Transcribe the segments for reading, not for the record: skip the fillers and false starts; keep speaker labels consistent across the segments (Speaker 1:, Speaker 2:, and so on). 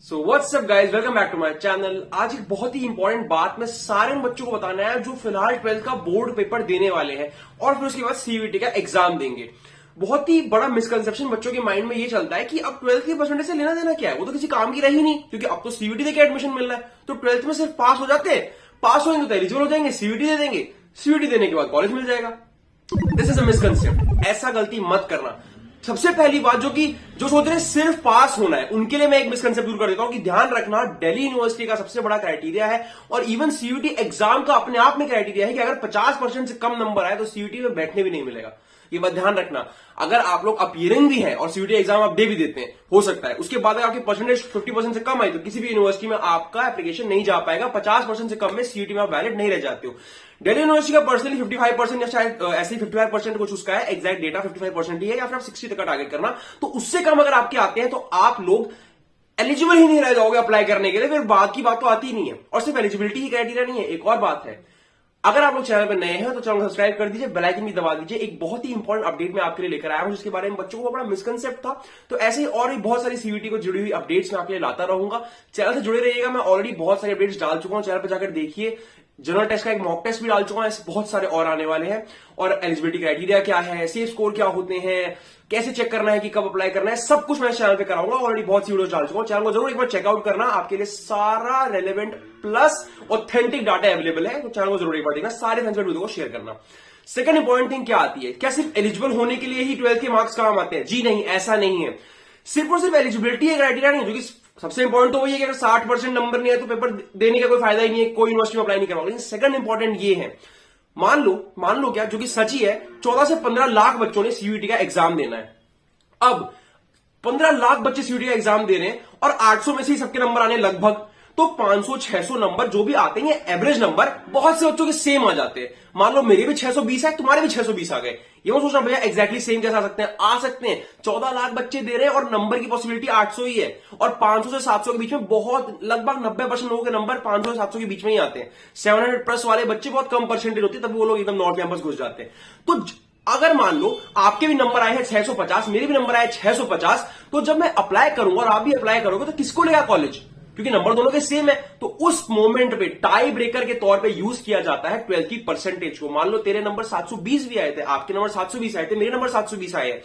Speaker 1: So what's up guys, welcome back to my channel. आज एक बहुत ही इंपॉर्टेंट बात मैं सारे बच्चों को बताना है जो फिलहाल 12th का बोर्ड पेपर देने वाले हैं और फिर उसके बाद सीयूईटी का एग्जाम देंगे। बहुत ही बड़ा मिसकंसेप्शन बच्चों के माइंड में ये चलता है कि अब 12th के परसेंटेज से लेना देना क्या है, वो तो किसी काम की रही नहीं, क्योंकि अब तो सीयूईटी देके एडमिशन मिल रहा है। तो 12th में सिर्फ पास हो जाते हैं, पास होंगे तो एलिजिबल हो जाएंगे, सीयूईटी दे देंगे, सीयूईटी देने के बाद कॉलेज मिल जाएगा। दिस इज अ मिसकंसेप्ट, ऐसा गलती मत करना। सबसे पहली बात जो सोच रहे हैं सिर्फ पास होना है, उनके लिए मैं एक मिसकंसेप्ट दूर कर देता हूं कि ध्यान रखना, दिल्ली यूनिवर्सिटी का सबसे बड़ा क्राइटेरिया है और इवन सीयूईटी एग्जाम का अपने आप में क्राइटेरिया है कि अगर 50% से कम नंबर आए तो सीयूईटी में बैठने भी नहीं मिलेगा। ये बात ध्यान रखना। अगर आप लोग अपीयरिंग भी है और सीयूईटी एग्जाम आप दे भी देते हैं, हो सकता है उसके बाद अगर आपकी परसेंटेज 50% से कम आई तो किसी भी यूनिवर्सिटी में आपका एप्लीकेशन नहीं जा पाएगा। 50% से कम में सीयूईटी में आप वैलिड नहीं रह जाते हो। दिल्ली यूनिवर्सिटी का पर्सनली 55% या शायद ऐसे 55% कुछ उसका है, एग्जैक्ट डेटा 55% ही है, या फिर आप 60 तक का टारगेट करना। तो उससे कम अगर आपके आते हैं तो आप लोग एलिजिबल ही नहीं रह जाओगे अप्लाई करने के लिए, फिर बाद की बात तो आती ही नहीं है। और सिर्फ एलिजिबिलिटी ही क्राइटेरिया नहीं है, एक और बात है, अगर आप लोग चैनल पर नए हैं तो चैनल को सब्सक्राइब कर दीजिए, बेल आइकन भी दबा दीजिए। एक बहुत ही इंपॉर्टेंट अपडेट मैं आपके लिए लेकर आया हूं जिसके बारे में बच्चों को बड़ा मिसकंसेप्ट था। तो ऐसे ही और भी बहुत सारी सीयूईटी को जुड़ी हुई अपडेट्स मैं आपके लिए लाता रहूंगा। चैनल से जुड़े रहिएगा। मैं ऑलरेडी बहुत सारे अपडेट्स डाल चुका हूं, चैनल पर जाकर देखिए। जनरल टेस्ट का एक मॉक टेस्ट भी डाल चुका है, ऐसे बहुत सारे और आने वाले हैं। और एलिजिबिलिटी क्राइटेरिया क्या है, सेफ स्कोर क्या होते हैं, कैसे चेक करना है कि कब अप्लाई करना है, सब कुछ मैं चैनल पे कराऊंगा। ऑलरेडी बहुत सी वीडियो डाल चुका हूं, चैनल को जरूर एक बार चेकआउट करना। आपके लिए सारा relevant plus authentic data available है, तो चैनल को जरूर एक बार देखना, सारे फैंस वीडियो को शेयर करना। सेकंड इंपॉर्टेंट थिंग क्या आती है, क्या सिर्फ एलिजिबल होने के लिए ही 12th के मार्क्स काम आते हैं? जी नहीं, ऐसा नहीं है। सिर्फ और सिर्फ एलिजिबिलिटी एक क्राइटेरिया नहीं है, जो कि सबसे इंपॉर्टेंट तो वही है कि अगर 60% नंबर नहीं है तो पेपर देने का कोई फायदा ही नहीं है, कोई यूनिवर्सिटी में अप्लाई नहीं करवाओगे। लेकिन सेकंड इंपॉर्टेंट ये है, मान लो क्या, जो कि सच ही है, 14 से 15 लाख बच्चों ने सीयूईटी का एग्जाम देना है। अब 15 लाख बच्चे सीयूईटी का एग्जाम दे रहे हैं और 800 में से ही सबके नंबर आने लगभग, तो 500-600 नंबर जो भी आते हैं एवरेज नंबर बहुत से बच्चों के सेम आ जाते हैं। मान लो मेरे भी 620 है, तुम्हारे भी 620 आ गए। ये मत सोचना भैया एग्जैक्टली सेम कैसे आ सकते हैं। 14 लाख बच्चे दे रहे हैं और नंबर की पॉसिबिलिटी 800 ही है, और 500 से 700 के बीच में बहुत लगभग 90% लोगों के नंबर 500 से 700 के बीच में ही आते हैं। 700+ वाले बच्चे बहुत कम परसेंटेज होती है, तभी वो लोग एकदम नॉर्थ कैंपस घुस जाते हैं। तो अगर मान लो आपके भी नंबर आए हैं 650, मेरे भी नंबर आए 650, तो जब मैं अप्लाई करूंगा और आप भी अप्लाई करोगे तो किसको लेगा कॉलेज, क्योंकि नंबर दोनों के सेम है। तो उस मोमेंट पे टाई ब्रेकर के तौर पे यूज किया जाता है 12th की परसेंटेज को। मान लो तेरे नंबर 720 भी आए थे, आपके नंबर 720 आए थे, मेरे नंबर 720 आए हैं,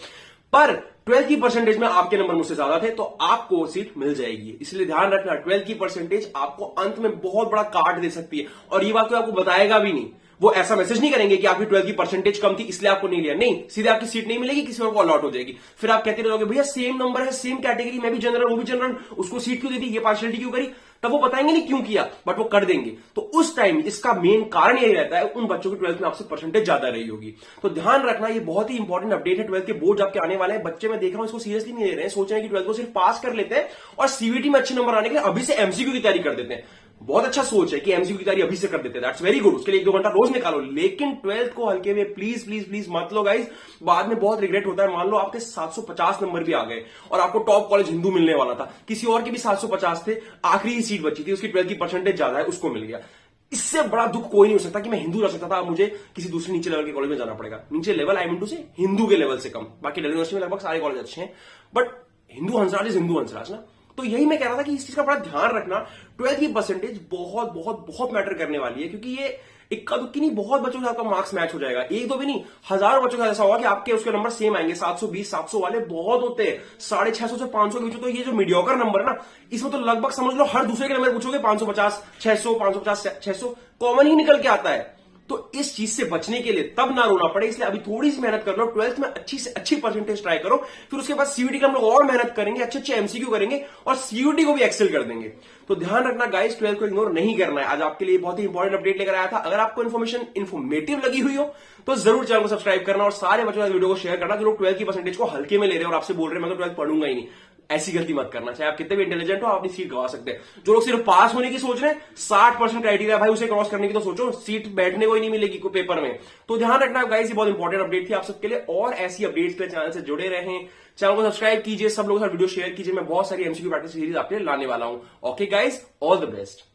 Speaker 1: पर 12th की परसेंटेज में आपके नंबर मुझसे ज्यादा थे, तो आपको सीट मिल जाएगी। इसलिए ध्यान रखना, 12th की परसेंटेज आपको अंत में बहुत बड़ा काट दे सकती है, और ये बात कोई आपको बताएगा भी नहीं। वो ऐसा मैसेज नहीं करेंगे कि आपकी 12th की परसेंटेज कम थी इसलिए आपको नहीं लिया, नहीं, सीधे आपकी सीट नहीं मिलेगी, किसी और को अलॉट हो जाएगी। फिर आप कहते रहोगे भैया सेम नंबर है, सेम कैटेगरी, मैं भी जनरल वो भी जनरल, उसको सीट क्यों दी थी, ये पार्शियलिटी क्यों करी? तब वो बताएंगे नहीं क्यों किया, बट वो कर देंगे। तो उस टाइम इसका मेन कारण यही रहता है, उन बच्चों की 12th में आपसे परसेंटेज ज्यादा रही होगी। तो ध्यान रखना, ये बहुत ही इंपॉर्टेंट अपडेट है। 12th के बोर्ड आपके आने वाले हैं, बच्चे मैं देख रहा हूं इसको सीरियसली नहीं ले रहे हैं, सोच रहे हैं कि 12th को सिर्फ पास कर लेते हैं और सीयूईटी में अच्छे नंबर आने के लिए अभी से एमसीक्यू की तैयारी कर देते हैं। बहुत अच्छा सोच है कि एमसीक्यू की तैयारी अभी से कर देते हैं, दैट्स वेरी गुड, उसके लिए 1-2 घंटा रोज निकालो। लेकिन 12th को हल्के में प्लीज प्लीज प्लीज मत लो गाइस, बाद में बहुत रिग्रेट होता है। मान लो आपके 750 नंबर भी आ गए और आपको टॉप कॉलेज हिंदू मिलने वाला था, किसी और के भी 750 थे, आखिरी ही सीट बची थी, उसकी 12th की परसेंटेज ज्यादा है, उसको मिल गया। इससे बड़ा दुख कोई नहीं हो सकता कि मैं हिंदू रह सकता था, मुझे किसी दूसरे नीचे लेवल के कॉलेज में जाना पड़ेगा। नीचे लेवल आई मीन टू से हिंदू के लेवल से कम, बाकी दिल्ली यूनिवर्सिटी में लगभग सारे कॉलेज अच्छे हैं, बट हिंदू हंसराज इज हिंदू हंसराज ना। तो यही मैं कह रहा था कि इस चीज का बड़ा ध्यान रखना, 12th की परसेंटेज बहुत बहुत बहुत मैटर करने वाली है, क्योंकि ये इक्का दुक्की नहीं, बहुत बच्चों के साथ आपका मार्क्स मैच हो जाएगा। एक दो भी नहीं, हजारों बच्चों का ऐसा होगा कि आपके उसके नंबर सेम आएंगे। 720 700 वाले बहुत होते हैं, 650 से 500 के बीच। तो ये जो मीडियोकर नंबर है ना, इसमें तो लगभग समझ लो हर दूसरे के नंबर पूछोगे 550 600 550 600 कॉमन ही निकल के आता है। तो इस चीज से बचने के लिए तब ना रोना पड़े, इसलिए अभी थोड़ी सी मेहनत कर लो, 12th में अच्छी से अच्छी परसेंटेज ट्राई करो, फिर उसके बाद सीयूईटी का हम लोग और मेहनत करेंगे, अच्छे अच्छे एमसीक्यू करेंगे और सीयूईटी को भी एक्सेल कर देंगे। तो ध्यान रखना गाइस, 12th को इग्नोर नहीं करना है। आज आपके लिए बहुत ही इंपॉर्टेंट अपडेट लेकर आया था। अगर आपको इन्फॉर्मेशन इन्फॉर्मेटिव लगी हुई हो तो जरूर चैनल को सब्सक्राइब करना और सारे बच्चों वीडियो को शेयर करना जो लोग 12th की परसेंटेज को हल्के में ले रहे हैं और आपसे बोल रहे हैं मैं तो 12th पढ़ूंगा ही नहीं। ऐसी गलती मत करना, चाहे आप कितने भी इंटेलिजेंट हो, आप अपनी सीट गवा सकते हैं। जो लोग सिर्फ पास होने की सोच रहे हैं, 60% क्राइटेरिया भाई, उसे क्रॉस करने की तो सोचो, सीट बैठने को ही नहीं मिलेगी कोई पेपर में। तो ध्यान रखना गाइस, ये बहुत इंपॉर्टेंट अपडेट थी आप सबके लिए, और ऐसी अपडेट्स के चैनल से जुड़े रहें, चैनल को सब्सक्राइब कीजिए, सब लोगों के साथ वीडियो शेयर कीजिए। मैं बहुत सारी एमसीक्यू प्रैक्टिस सीरीज आपके लिए लाने वाला हूं। Okay guys, all the best.